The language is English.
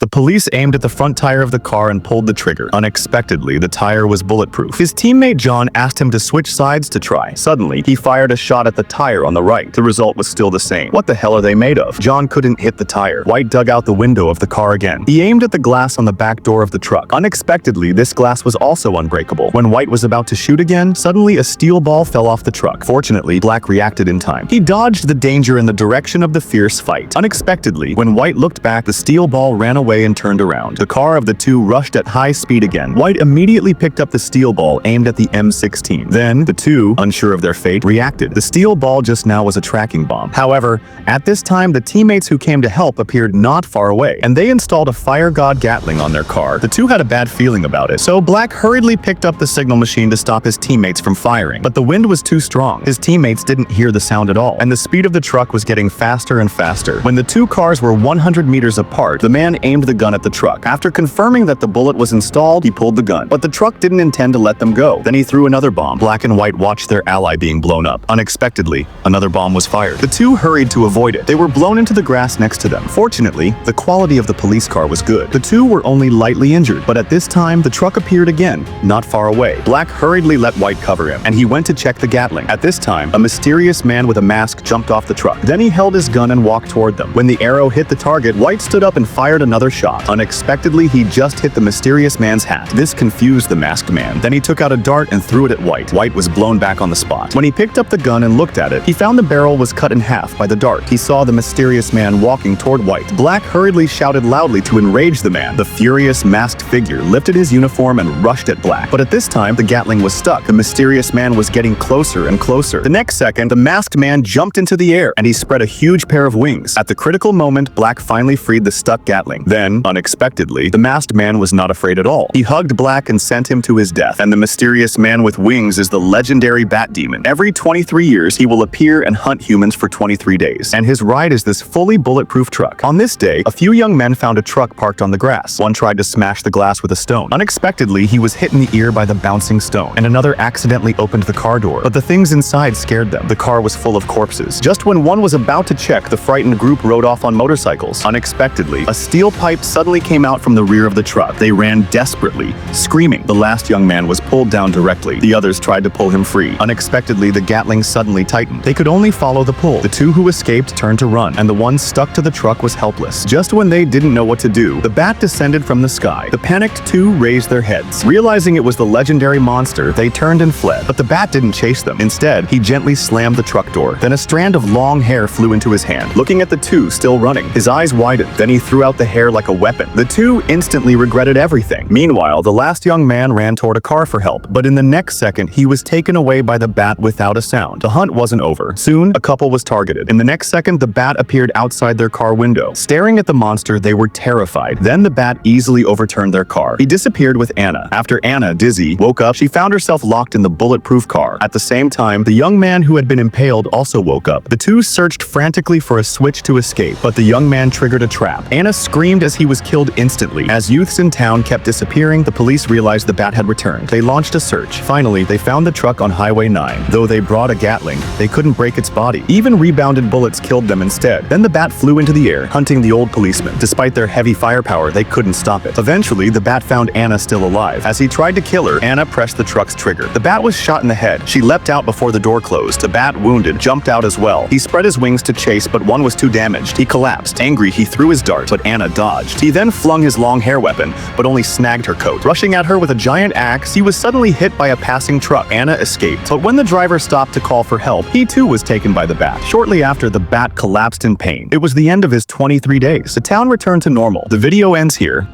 The police aimed at the front tire of the car and pulled the trigger. Unexpectedly, the tire was bulletproof. His teammate John asked him to switch sides to try. Suddenly, he fired a shot at the tire on the right. The result was still the same. What the hell are they made of? John couldn't hit the tire. White dug out the window of the car again. He aimed at the glass on the back door of the truck. Unexpectedly, this glass was also unbreakable. When White was about to shoot again, suddenly a steel ball fell off the truck. Fortunately, Black reacted in time. He dodged the danger in the direction of the fierce fight. Unexpectedly, when White looked back, the steel ball ran away and turned around. The car of the two rushed at high speed again. White immediately picked up the steel ball aimed at the M16. Then, the two, unsure of their fate, reacted. The steel ball just now was a tracking bomb. However, at this time, the teammates who came to help appeared not far away, and they installed a fire god Gatling on their car. The two had a bad feeling about it, so Black hurriedly picked up the signal machine to stop his teammates from firing. But the wind was too strong. His teammates didn't hear the sound at all, and the speed of the truck was getting faster and faster. When the two cars were 100 meters apart, the man aimed the gun at the truck. After confirming that the bullet was installed, he pulled the gun. But the truck didn't intend to let them go. Then he threw another bomb. Black and White watched their ally being blown up. Unexpectedly, another bomb was fired. The two hurried to avoid it. They were blown into the grass next to them. Fortunately, the quality of the police car was good. The two were only lightly injured, but at this time, the truck appeared again, not far away. Black hurriedly let White cover him, and he went to check the Gatling. At this time, a mysterious man with a mask jumped off the truck. Then he held his gun and walked toward them. When the arrow hit the target, White stood up and fired another shot. Unexpectedly, he just hit the mysterious man's hat. This confused the masked man. Then he took out a dart and threw it at White. White was blown back on the spot. When he picked up the gun and looked at it, he found the barrel was cut in half by the dart. He saw the mysterious man walking toward White. Black hurriedly shouted loudly to enrage the man. The furious masked figure lifted his uniform and rushed at Black. But at this time, the Gatling was stuck. The mysterious man was getting closer and closer. The next second, the masked man jumped into the air and he spread a huge pair of wings. At the critical moment, Black finally freed the stuck Gatling. Then, unexpectedly, the masked man was not afraid at all. He hugged Black and sent him to his death. And the mysterious man with wings is the legendary Bat Demon. Every 23 years, he will appear and hunt humans for 23 days. And his ride is this fully bulletproof truck. On this day, a few young men found a truck parked on the grass. One tried to smash the glass with a stone. Unexpectedly, he was hit in the ear by the bouncing stone, and another accidentally opened the car door. But the things inside scared them. The car was full of corpses. Just when one was about to check, the frightened group rode off on motorcycles. Unexpectedly, a steel pipe suddenly came out from the rear of the truck. They ran desperately, screaming. The last young man was pulled down directly. The others tried to pull him free. Unexpectedly, the Gatling suddenly tightened. They could only follow the pull. The two who escaped turned to run, and the one stuck to the truck was helpless. Just when they didn't know what to do, the bat descended from the sky. The panicked two raised their heads. Realizing it was the legendary monster, they turned and fled. But the bat didn't chase them. Instead, he gently slammed the truck door. Then a strand of long hair flew into his hand. Looking at the two still running, his eyes widened. Then he threw out the hair like a weapon. The two instantly regretted everything. Meanwhile, the last young man ran toward a car for help, but in the next second, he was taken away by the bat without a sound. The hunt wasn't over. Soon, a couple was targeted. In the next second, the bat appeared outside their car window. Staring at the monster, they were terrified. Then the bat easily overturned their car. He disappeared with Anna. After Anna, dizzy, woke up, she found herself locked in the bulletproof car. At the same time, the young man who had been impaled also woke up. The two searched frantically for a switch to escape, but the young man triggered a trap. Anna screamed as he was killed instantly. As youths in town kept disappearing, the police realized the bat had returned. They launched a search. Finally, they found the truck on Highway 9. Though they brought a Gatling, they couldn't break its body. Even rebounded bullets killed them instead. Then the bat flew into the air, hunting the old policeman. Despite their heavy firepower, they couldn't stop it. Eventually, the bat found Anna still alive. As he tried to kill her, Anna pressed the truck's trigger. The bat was shot in the head. She leapt out before the door closed. The bat, wounded, jumped out as well. He spread his wings to chase, but one was too damaged. He collapsed. Angry, he threw his dart, but Anna dodged. He then flung his long hair weapon, but only snagged her coat. Rushing at her with a giant axe, he was suddenly hit by a passing truck. Anna escaped, but when the driver stopped to call for help, he too was taken by the bat. Shortly after, the bat collapsed in pain. It was the end of his 23 days. The town returned to normal. The video ends here.